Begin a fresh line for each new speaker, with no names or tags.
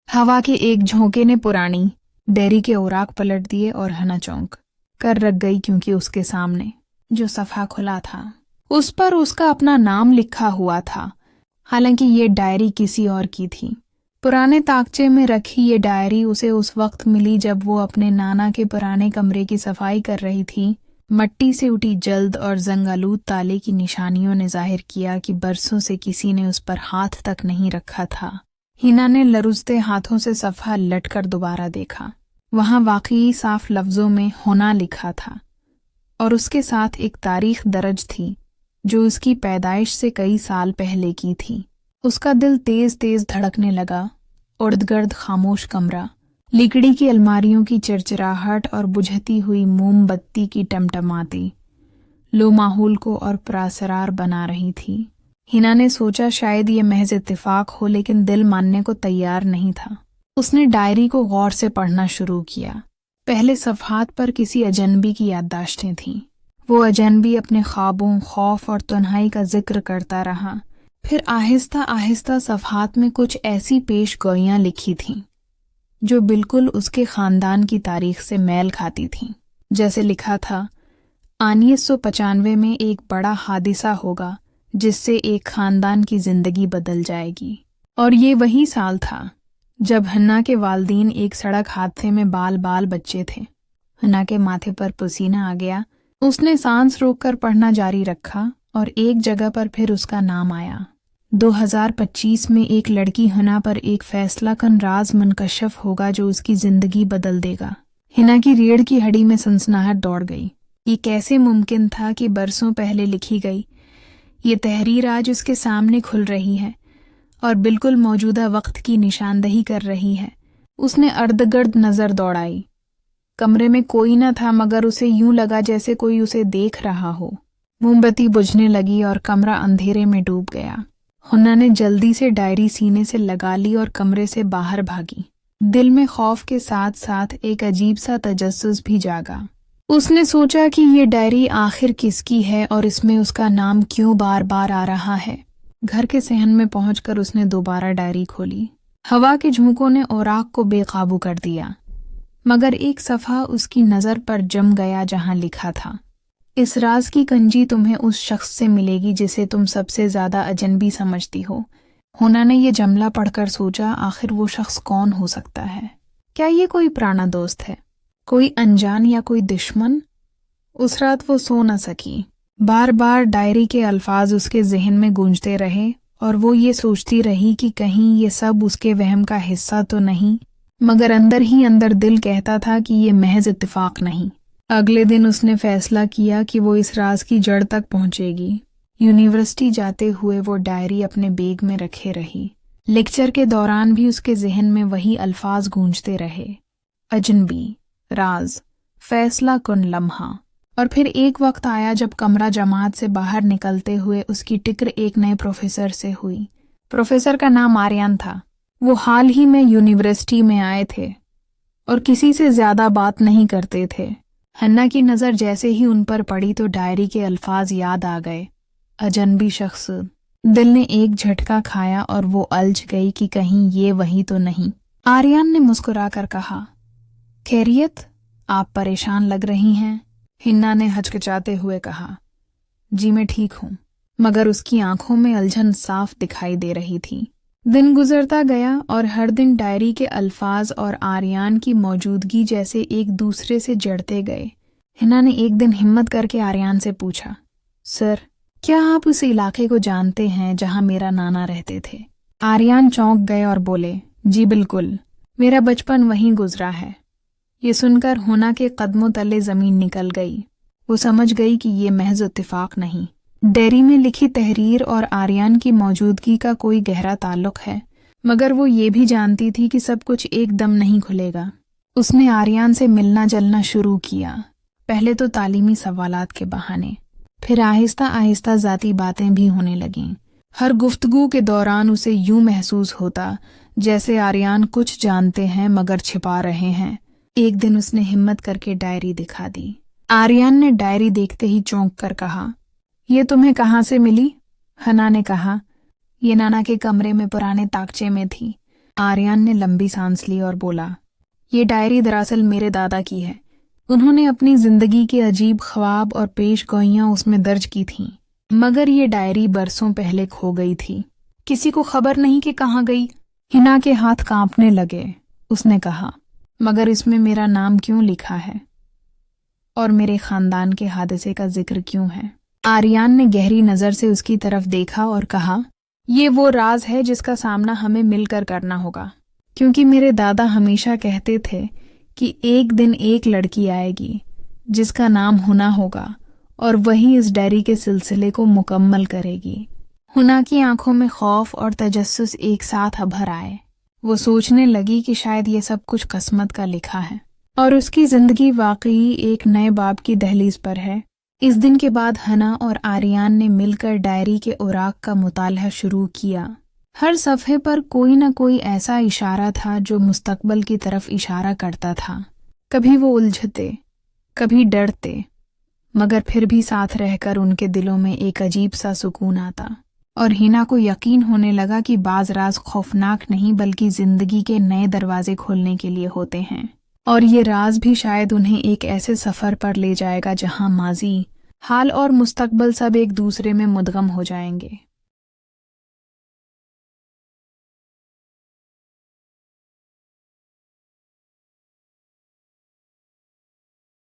हवा के एक झोंके ने पुरानी डायरी के औराक पलट दिए और हना चौंक कर रख गई, क्योंकि उसके सामने जो सफ़ा खुला था उस पर उसका अपना नाम लिखा हुआ था। हालांकि ये डायरी किसी और की थी। पुराने ताकचे में रखी ये डायरी उसे उस वक्त मिली जब वो अपने नाना के पुराने कमरे की सफाई कर रही थी। मट्टी से उठी जल्द और जंगालूद ताले की निशानियों ने जाहिर किया कि बरसों से किसी ने उस पर हाथ तक नहीं रखा था। हिना ने लरुजते हाथों से सफ़ा लटकर दोबारा देखा। वहां वाकई साफ लफ्जों में होना लिखा था और उसके साथ एक तारीख दर्ज थी जो उसकी पैदाइश से कई साल पहले की थी। उसका दिल तेज तेज धड़कने लगा। उर्दगर्द खामोश कमरा, लिकड़ी की अलमारियों की चिरचिराहट और बुझती हुई मोमबत्ती की टमटमाती लो माहौल को और पुरअसरार बना रही थी। हिना ने सोचा शायद ये महज इत्तेफाक हो, लेकिन दिल मानने को तैयार नहीं था। उसने डायरी को गौर से पढ़ना शुरू किया। पहले सफ़हात पर किसी अजनबी की याददाश्तें थीं। वो अजनबी अपने ख्वाबों, खौफ और तन्हाई का जिक्र करता रहा। फिर आहिस्ता आहिस्ता सफ़हात में कुछ ऐसी पेश गोइयां लिखी थीं जो बिल्कुल उसके ख़ानदान की तारीख से मेल खाती थीं। जैसे लिखा था, 1995 में एक बड़ा हादिसा होगा जिससे एक ख़ानदान की ज़िंदगी बदल जाएगी। और ये वही साल था जब हन्ना के वालदीन एक सड़क हादसे में बाल बाल बच्चे थे। हन्ना के माथे पर पसीना आ गया। उसने सांस रोककर पढ़ना जारी रखा और एक जगह पर फिर उसका नाम आया। 2025 में एक लड़की हन्ना पर एक फैसला कन राज मुनकशफ होगा जो उसकी जिंदगी बदल देगा। हिना की रीढ़ की हड्डी में सनसनाहट दौड़ गई। ये कैसे मुमकिन था कि बरसों पहले लिखी गई ये तहरीर आज उसके सामने खुल रही है और बिल्कुल मौजूदा वक्त की निशानदही कर रही है। उसने अर्धगर्द नजर दौड़ाई। कमरे में कोई न था, मगर उसे यूं लगा जैसे कोई उसे देख रहा हो। मोमबत्ती बुझने लगी और कमरा अंधेरे में डूब गया। हुन्ना ने जल्दी से डायरी सीने से लगा ली और कमरे से बाहर भागी। दिल में खौफ के साथ साथ एक अजीब सा तजस्सुस भी जागा। उसने सोचा कि ये डायरी आखिर किसकी है और इसमें उसका नाम क्यों बार बार आ रहा है। घर के सहन में पहुंचकर उसने दोबारा डायरी खोली। हवा के झोंकों ने औराक को बेकाबू कर दिया, मगर एक सफ़ा उसकी नज़र पर जम गया जहां लिखा था, इस राज की कंजी तुम्हें उस शख्स से मिलेगी जिसे तुम सबसे ज्यादा अजनबी समझती हो। हुन्ना ने यह जमला पढ़कर सोचा, आखिर वो शख्स कौन हो सकता है? क्या ये कोई पुराना दोस्त है, कोई अनजान या कोई दुश्मन? उस रात वो सो न सकी। बार बार डायरी के अल्फाज उसके जहन में गूंजते रहे और वो ये सोचती रही कि कहीं ये सब उसके वहम का हिस्सा तो नहीं, मगर अंदर ही अंदर दिल कहता था कि ये महज इत्तेफाक नहीं। अगले दिन उसने फैसला किया कि वो इस राज की जड़ तक पहुंचेगी। यूनिवर्सिटी जाते हुए वो डायरी अपने बैग में रखे रही। लेक्चर के दौरान भी उसके जहन में वही अल्फाज गूंजते रहे, अजनबी, राज, फैसला कुन लम्हा। और फिर एक वक्त आया जब कमरा जमात से बाहर निकलते हुए उसकी टिक्र एक नए प्रोफेसर से हुई। प्रोफेसर का नाम आर्यन था। वो हाल ही में यूनिवर्सिटी में आए थे और किसी से ज्यादा बात नहीं करते थे। हन्ना की नज़र जैसे ही उन पर पड़ी तो डायरी के अल्फाज याद आ गए, अजनबी शख्स। दिल ने एक झटका खाया और वो अलझ गई कि कहीं ये वही तो नहीं। आर्यन ने मुस्कुराकर कहा, खैरियत, आप परेशान लग रही हैं। हिन्ना ने हचकिचाते हुए कहा, जी मैं ठीक हूँ, मगर उसकी आंखों में उलझन साफ दिखाई दे रही थी। दिन गुजरता गया और हर दिन डायरी के अल्फाज और आर्यन की मौजूदगी जैसे एक दूसरे से जड़ते गए। हिना ने एक दिन हिम्मत करके आर्यन से पूछा, सर, क्या आप उस इलाके को जानते हैं जहां मेरा नाना रहते थे? आर्यन चौंक गए और बोले, जी बिल्कुल, मेरा बचपन वहीं गुजरा है। ये सुनकर हुन्ना के कदमों तले जमीन निकल गई। वो समझ गई कि ये महज इत्तेफाक नहीं, डायरी में लिखी तहरीर और आर्यन की मौजूदगी का कोई गहरा ताल्लुक है। मगर वो ये भी जानती थी कि सब कुछ एकदम नहीं खुलेगा। उसने आर्यन से मिलना जलना शुरू किया, पहले तो तालीमी सवालात के बहाने, फिर आहिस्ता आहिस्ता ज़ाती बातें भी होने लगीं। हर गुफ्तगू के दौरान उसे यूं महसूस होता जैसे आर्यन कुछ जानते हैं मगर छिपा रहे हैं। एक दिन उसने हिम्मत करके डायरी दिखा दी। आर्यन ने डायरी देखते ही चौंक कर कहा, ये तुम्हें कहाँ से मिली? हन्ना ने कहा, ये नाना के कमरे में पुराने ताकचे में थी। आर्यान ने लंबी सांस ली और बोला, ये डायरी दरअसल मेरे दादा की है। उन्होंने अपनी जिंदगी के अजीब ख्वाब और पेशगोइयां उसमें दर्ज की थीं, मगर ये डायरी बरसों पहले खो गई थी। किसी को खबर नहीं कि कहाँ गई। हिना के हाथ कांपने लगे। उसने कहा, मगर इसमें मेरा नाम क्यों लिखा है और मेरे खानदान के हादसे का जिक्र क्यों है? आर्यान ने गहरी नजर से उसकी तरफ देखा और कहा, ये वो राज है जिसका सामना हमें मिलकर करना होगा, क्योंकि मेरे दादा हमेशा कहते थे कि एक दिन एक लड़की आएगी जिसका नाम हुना होगा और वही इस डायरी के सिलसिले को मुकम्मल करेगी। हुना की आंखों में खौफ और तजस्सुस एक साथ अभर आए। वो सोचने लगी कि शायद ये सब कुछ किस्मत का लिखा है और उसकी जिंदगी वाकई एक नए बाब की दहलीज पर है। इस दिन के बाद हना और आर्यान ने मिलकर डायरी के औराक का मुतालहा शुरू किया। हर सफ़े पर कोई न कोई ऐसा इशारा था जो मुस्तकबल की तरफ इशारा करता था। कभी वो उलझते, कभी डरते, मगर फिर भी साथ रहकर उनके दिलों में एक अजीब सा सुकून आता और हिना को यकीन होने लगा कि बाज राज खौफनाक नहीं बल्कि जिंदगी के नए दरवाजे खोलने के लिए होते हैं, और ये राज भी शायद उन्हें एक ऐसे सफ़र पर ले जाएगा जहां माजी, हाल और मुस्तकबल सब एक दूसरे में मुदगम हो जाएंगे।